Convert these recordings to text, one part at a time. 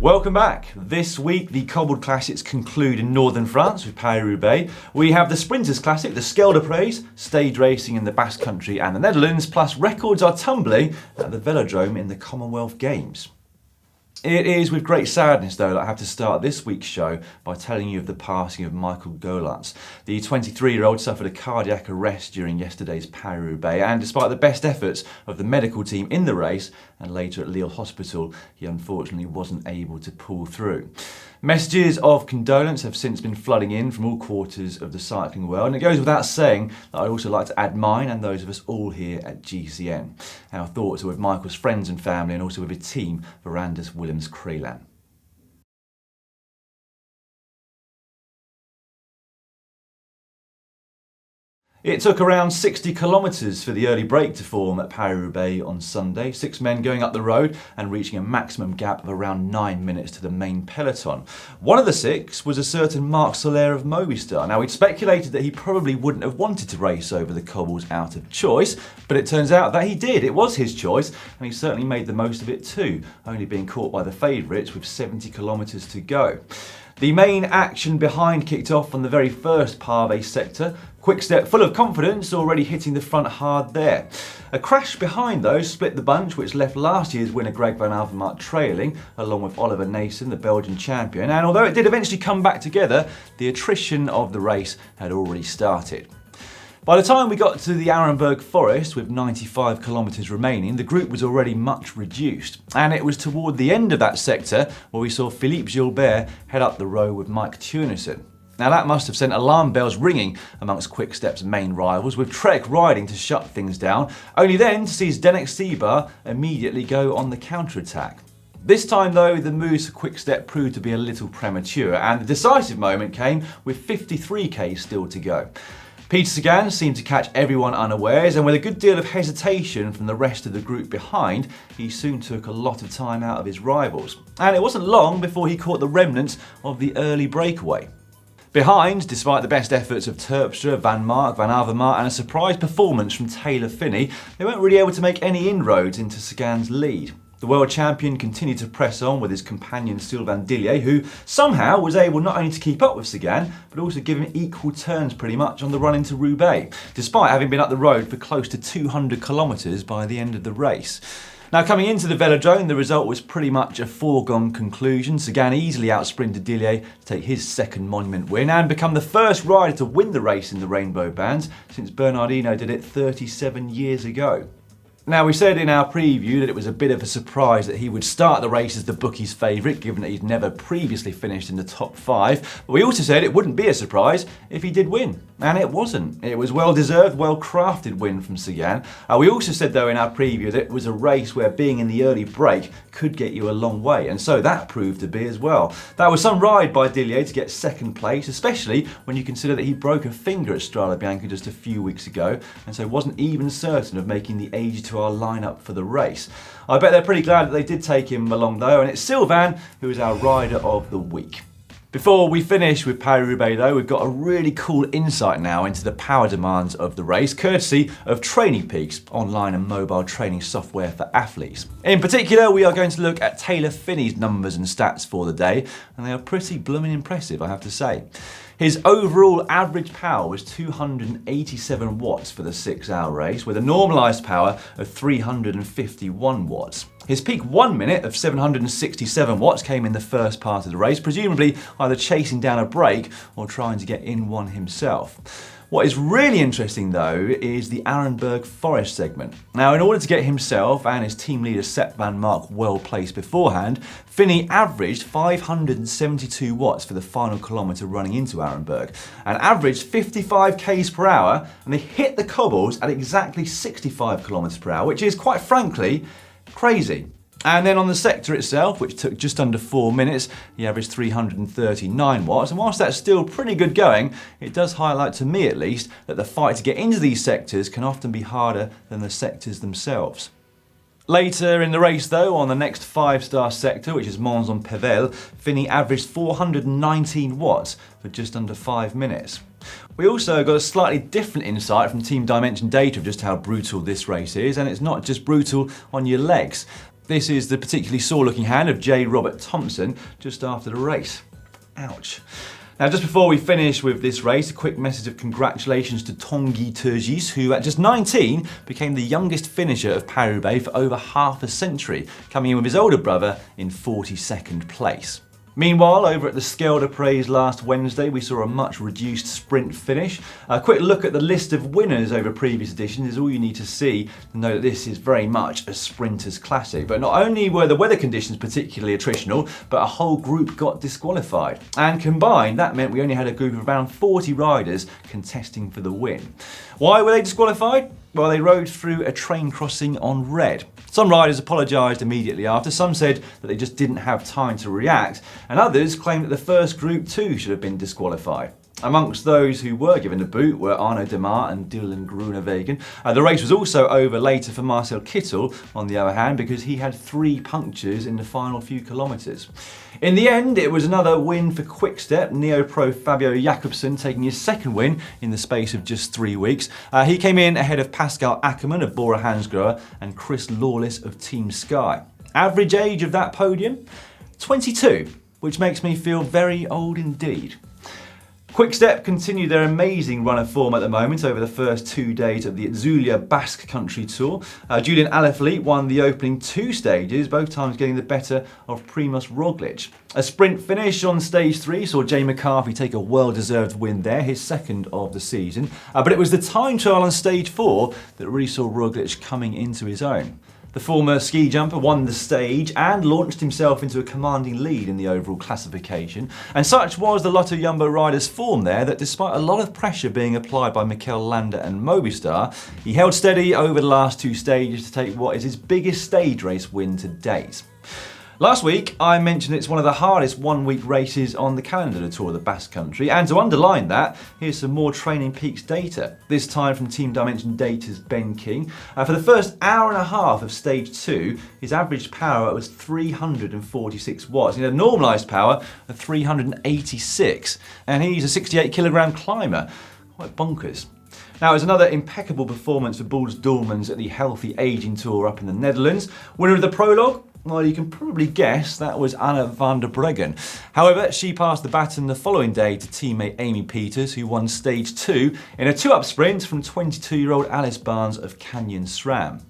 Welcome back. This week the cobbled classics conclude in northern France with Paris Roubaix. We have the Sprinters Classic, the Scheldeprijs, stage racing in the Basque Country and the Netherlands, plus records are tumbling at the Velodrome in the Commonwealth Games. It is with great sadness, though, that I have to start this week's show by telling you of the passing of Michael Dolan. The 23-year-old suffered a cardiac arrest during yesterday's Paris Roubaix, and despite the best efforts of the medical team in the race and later at Lille Hospital, he unfortunately wasn't able to pull through. Messages of condolence have since been flooding in from all quarters of the cycling world, and it goes without saying that I'd also like to add mine and those of us all here at GCN. Our thoughts are with Michael's friends and family, and also with his team, Verandas Willems-Krelan. It took around 60 kilometres for the early break to form at Paris Roubaix on Sunday, 6 men going up the road and reaching a maximum gap of around 9 minutes to the main peloton. One of the 6 was a certain Marc Soler of Movistar. Now, we'd speculated that he probably wouldn't have wanted to race over the cobbles out of choice, but it turns out that he did. It was his choice, and he certainly made the most of it too, only being caught by the favourites with 70 kilometres to go. The main action behind kicked off on the very first Pavé sector. Quickstep, full of confidence, already hitting the front hard there. A crash behind, though, split the bunch, which left last year's winner Greg van Avermaet trailing, along with Oliver Naesen, the Belgian champion. And although it did eventually come back together, the attrition of the race had already started. By the time we got to the Arenberg Forest, with 95 kilometres remaining, the group was already much reduced. And it was toward the end of that sector where we saw Philippe Gilbert head up the row with Mike Teunissen. Now, that must have sent alarm bells ringing amongst Quickstep's main rivals, with Trek riding to shut things down, only then to see Zdenek Stybar immediately go on the counter-attack. This time, though, the moves for Quickstep proved to be a little premature, and the decisive moment came with 53k still to go. Peter Sagan seemed to catch everyone unawares, and with a good deal of hesitation from the rest of the group behind, he soon took a lot of time out of his rivals. And it wasn't long before he caught the remnants of the early breakaway. Behind, despite the best efforts of Terpstra, Van Mark, Van Avermaet and a surprise performance from Taylor Phinney, they weren't really able to make any inroads into Sagan's lead. The world champion continued to press on with his companion Sylvain Dillier, who somehow was able not only to keep up with Sagan, but also give him equal turns pretty much on the run into Roubaix, despite having been up the road for close to 200 kilometres by the end of the race. Now, coming into the Velodrome, the result was pretty much a foregone conclusion. Sagan easily outsprinted Dillier to take his second monument win and become the first rider to win the race in the Rainbow Bands since Bernardino did it 37 years ago. Now, we said in our preview that it was a bit of a surprise that he would start the race as the bookies' favourite, given that he'd never previously finished in the top 5. But we also said it wouldn't be a surprise if he did win. And it wasn't. It was well-deserved, well-crafted win from Sagan. We also said, though, in our preview that it was a race where being in the early break could get you a long way. And so that proved to be as well. That was some ride by Dillier to get second place, especially when you consider that he broke a finger at Strada Bianca just a few weeks ago, and so wasn't even certain of making the age to our lineup for the race. I bet they're pretty glad that they did take him along, though, and it's Sylvain who is our rider of the week. Before we finish with Paris Roubaix, though, we've got a really cool insight now into the power demands of the race, courtesy of Training Peaks, online and mobile training software for athletes. In particular, we are going to look at Taylor Phinney's numbers and stats for the day, and they are pretty blooming impressive, I have to say. His overall average power was 287 watts for the 6-hour race, with a normalised power of 351 watts. His peak 1 minute of 767 watts came in the first part of the race, presumably either chasing down a break or trying to get in one himself. What is really interesting, though, is the Arenberg Forest segment. Now, in order to get himself and his team leader Sepp van Mark well placed beforehand, Phinney averaged 572 watts for the final kilometre running into Arenberg, and averaged 55 k's per hour, and they hit the cobbles at exactly 65 kilometres per hour, which is, quite frankly, crazy. And then on the sector itself, which took just under 4 minutes, he averaged 339 watts. And whilst that's still pretty good going, it does highlight, to me at least, that the fight to get into these sectors can often be harder than the sectors themselves. Later in the race, though, on the next 5-star sector, which is Mons-en-Pévèle, Phinney averaged 419 watts for just under 5 minutes. We also got a slightly different insight from Team Dimension data of just how brutal this race is, and it's not just brutal on your legs. This is the particularly sore-looking hand of J. Robert Thompson just after the race. Ouch. Now, just before we finish with this race, a quick message of congratulations to Tanguy Turgis, who at just 19 became the youngest finisher of Paris-Roubaix for over half a century, coming in with his older brother in 42nd place. Meanwhile, over at the Schelder Praise last Wednesday, we saw a much reduced sprint finish. A quick look at the list of winners over previous editions is all you need to see to know that this is very much a sprinter's classic. But not only were the weather conditions particularly attritional, but a whole group got disqualified. And combined, that meant we only had a group of around 40 riders contesting for the win. Why were they disqualified? Well, they rode through a train crossing on red. Some riders apologised immediately after, some said that they just didn't have time to react, and others claimed that the first group too should have been disqualified. Amongst those who were given the boot were Arnaud Demar and Dylan Groenewegen. The race was also over later for Marcel Kittel, on the other hand, because he had 3 punctures in the final few kilometres. In the end, it was another win for Quick-Step, Neo-Pro Fabio Jakobsen taking his second win in the space of just 3 weeks. He came in ahead of Pascal Ackermann of Bora Hansgrohe and Chris Lawless of Team Sky. Average age of that podium? 22, which makes me feel very old indeed. Quick-Step continue their amazing run of form at the moment over the first 2 days of the Itzulia Basque Country Tour. Julian Alaphilippe won the opening 2 stages, both times getting the better of Primož Roglic. A sprint finish on stage 3 saw Jay McCarthy take a well-deserved win there, his second of the season. But it was the time trial on stage 4 that really saw Roglic coming into his own. The former ski jumper won the stage and launched himself into a commanding lead in the overall classification. And such was the Lotto Jumbo riders' form there that despite a lot of pressure being applied by Mikel Landa and Movistar, he held steady over the last 2 stages to take what is his biggest stage race win to date. Last week, I mentioned it's one of the hardest 1-week races on the calendar to tour the Basque Country, and to underline that, here's some more Training Peaks data, this time from Team Dimension Data's Ben King. For the first hour and a half of stage 2, his average power was 346 watts. He had a normalised power of 386, and he's a 68 kilogram climber. Quite bonkers. Now, it was another impeccable performance for Boels Dolmans at the Healthy Aging Tour up in the Netherlands. Winner of the prologue? Well, you can probably guess that was Anna van der Breggen. However, she passed the baton the following day to teammate Amy Peters, who won stage 2 in a 2-up sprint from 22-year-old Alice Barnes of Canyon SRAM.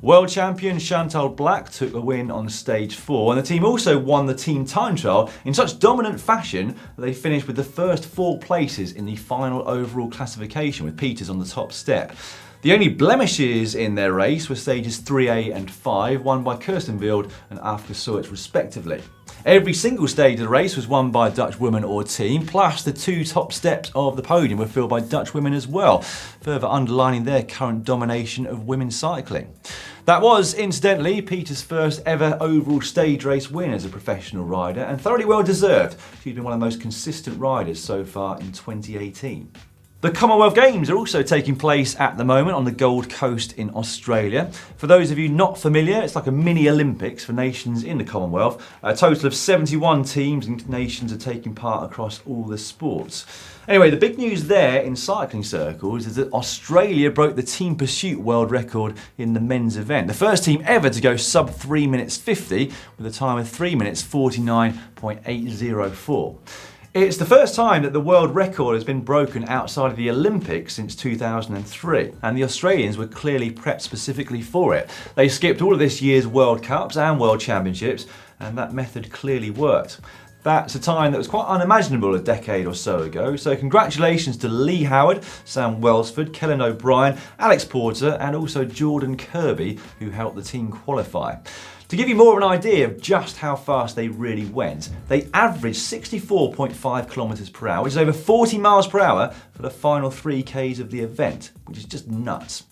World champion Chantal Black took a win on stage 4, and the team also won the team time trial in such dominant fashion that they finished with the first 4 places in the final overall classification, with Peters on the top step. The only blemishes in their race were stages 3A and 5, won by Kirsten Wild and Afke Soet respectively. Every single stage of the race was won by a Dutch woman or team, plus the 2 top steps of the podium were filled by Dutch women as well, further underlining their current domination of women's cycling. That was, incidentally, Peter's first ever overall stage race win as a professional rider, and thoroughly well deserved. She's been one of the most consistent riders so far in 2018. The Commonwealth Games are also taking place at the moment on the Gold Coast in Australia. For those of you not familiar, it's like a mini Olympics for nations in the Commonwealth. A total of 71 teams and nations are taking part across all the sports. Anyway, the big news there in cycling circles is that Australia broke the team pursuit world record in the men's event. The first team ever to go sub 3 minutes 50 with a time of 3 minutes 49.804. It's the first time that the world record has been broken outside of the Olympics since 2003, and the Australians were clearly prepped specifically for it. They skipped all of this year's World Cups and World Championships, and that method clearly worked. That's a time that was quite unimaginable a decade or so ago, so congratulations to Lee Howard, Sam Welsford, Kellen O'Brien, Alex Porter, and also Jordan Kirby, who helped the team qualify. To give you more of an idea of just how fast they really went, they averaged 64.5 kilometres per hour, which is over 40 miles per hour for the final 3Ks of the event, which is just nuts.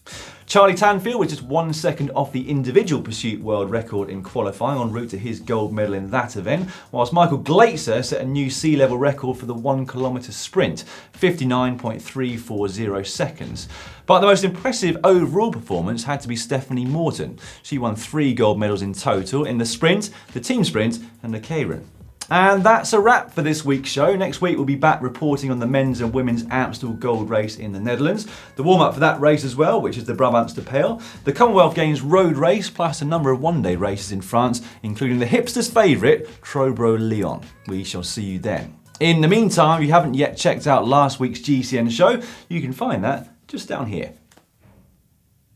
Charlie Tanfield was just 1 second off the individual pursuit world record in qualifying, en route to his gold medal in that event, whilst Michael Glazer set a new sea level record for the 1 kilometre sprint, 59.340 seconds. But the most impressive overall performance had to be Stephanie Morton. She won 3 gold medals in total in the sprint, the team sprint and the K-run. And that's a wrap for this week's show. Next week we'll be back reporting on the men's and women's Amstel Gold Race in the Netherlands, the warm-up for that race as well, which is the Brabantse Pijl, the Commonwealth Games road race, plus a number of one-day races in France, including the hipsters' favourite, Trobro-Lyon. We shall see you then. In the meantime, if you haven't yet checked out last week's GCN show, you can find that just down here.